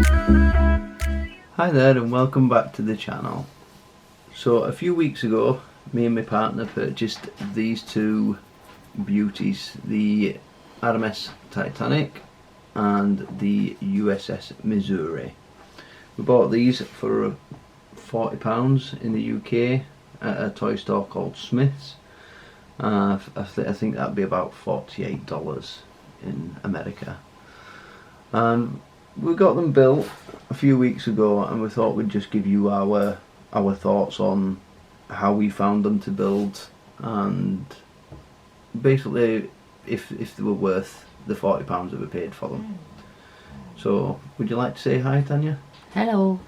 Hi there and welcome back to the channel. So a few weeks ago me and my partner purchased these two beauties, the RMS Titanic and the USS Missouri. We bought these for £40 in the UK at a toy store called Smith's. I think that'd be about $48 in America. And we got them built a few weeks ago, and we thought we'd just give you our thoughts on how we found them to build, and basically if they were worth the £40 that we paid for them. So would you like to say hi, Tanya? Hello.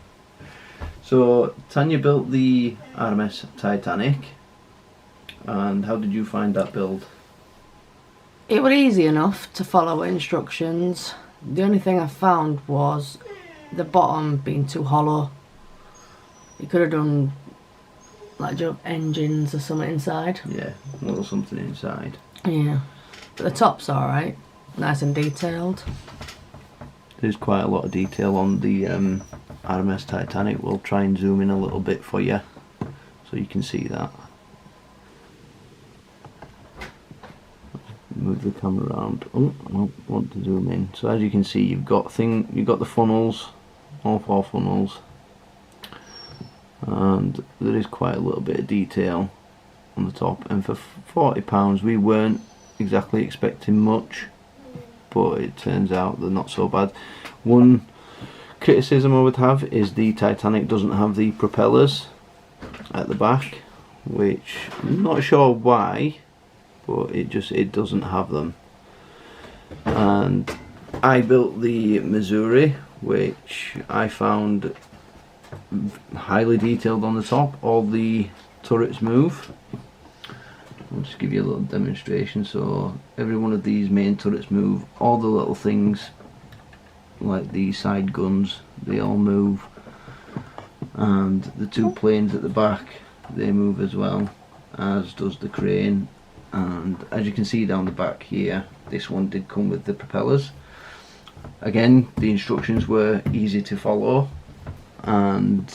So Tanya built the RMS Titanic, and how did you find that build? It was easy enough to follow instructions. The only thing I found was the bottom being too hollow. You could have done like engines or something inside. Yeah, a little something inside. Yeah, but the top's alright, nice and detailed. There's quite a lot of detail on the RMS Titanic. We'll try and zoom in a little bit for you so you can see that. Move the camera around. Oh, I want to zoom in. So as you can see, you've got the funnels, all four funnels, and there is quite a little bit of detail on the top. And for £40, we weren't exactly expecting much, but it turns out they're not so bad. One criticism I would have is the Titanic doesn't have the propellers at the back, which I'm not sure why, but it doesn't have them. And I built the Missouri, which I found highly detailed on the top. All the turrets move. I'll just give you a little demonstration. So every one of these main turrets move. All the little things like the side guns, they all move, and the two planes at the back, they move as well, as does the crane. And as you can see down the back here, this one did come with the propellers. Again, the instructions were easy to follow, and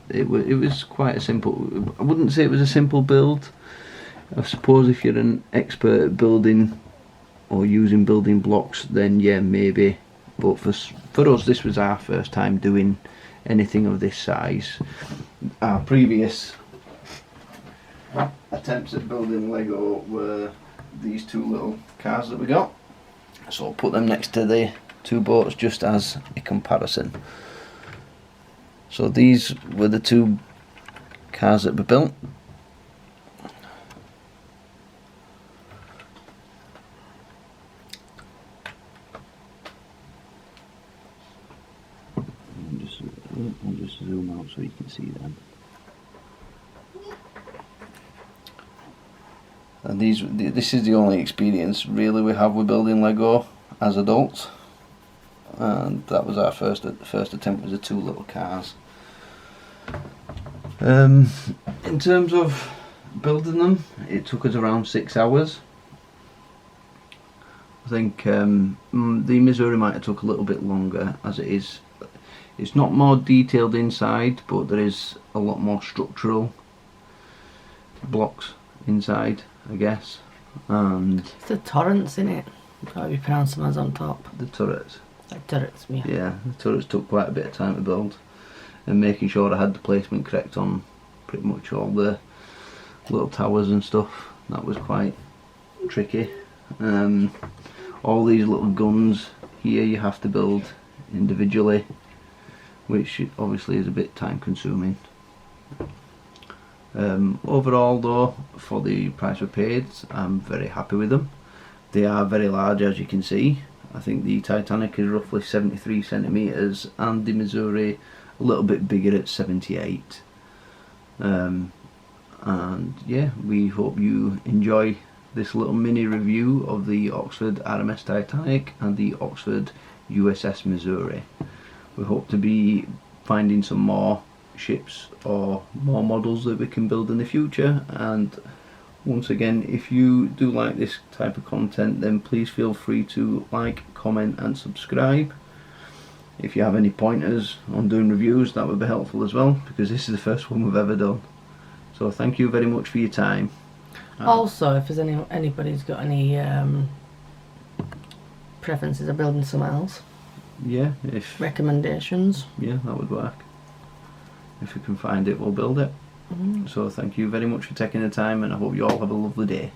it was quite a simple, I wouldn't say it was a simple build. I suppose if you're an expert at building or using building blocks, then yeah, maybe. But for us, this was our first time doing anything of this size. Our previous attempts at building Lego were these two little cars that we got, so I'll put them next to the two boats just as a comparison. So these were the two cars that we built. I'll just zoom out so you can see them. And this is the only experience really we have with building Lego as adults, and that was our first attempt with the two little cars. In terms of building them, it took us around 6 hours. I think the Missouri might have took a little bit longer, as it is. It's not more detailed inside, but there is a lot more structural blocks inside, I guess. And It's the turrets in it. How you pronounce them as on top? the turrets. Like turrets, yeah. Yeah, the turrets took quite a bit of time to build, and making sure I had the placement correct on pretty much all the little towers and stuff. That was quite tricky. All these little guns here you have to build individually, which obviously is a bit time consuming. Overall though, for the price we paid, I'm very happy with them. They are very large, as you can see. I think the Titanic is roughly 73 centimetres and the Missouri a little bit bigger at 78. And yeah, we hope you enjoy this little mini review of the Oxford RMS Titanic and the Oxford USS Missouri. We hope to be finding some more ships or more models that we can build in the future, and once again, if you do like this type of content, then please feel free to like, comment and subscribe. If you have any pointers on doing reviews, that would be helpful as well, because this is the first one we've ever done. So thank you very much for your time. Also, if there's anybody's got any preferences of building something else, yeah, recommendations, yeah, that would work. If we can find it, we'll build it. So thank you very much for taking the time, and I hope you all have a lovely day.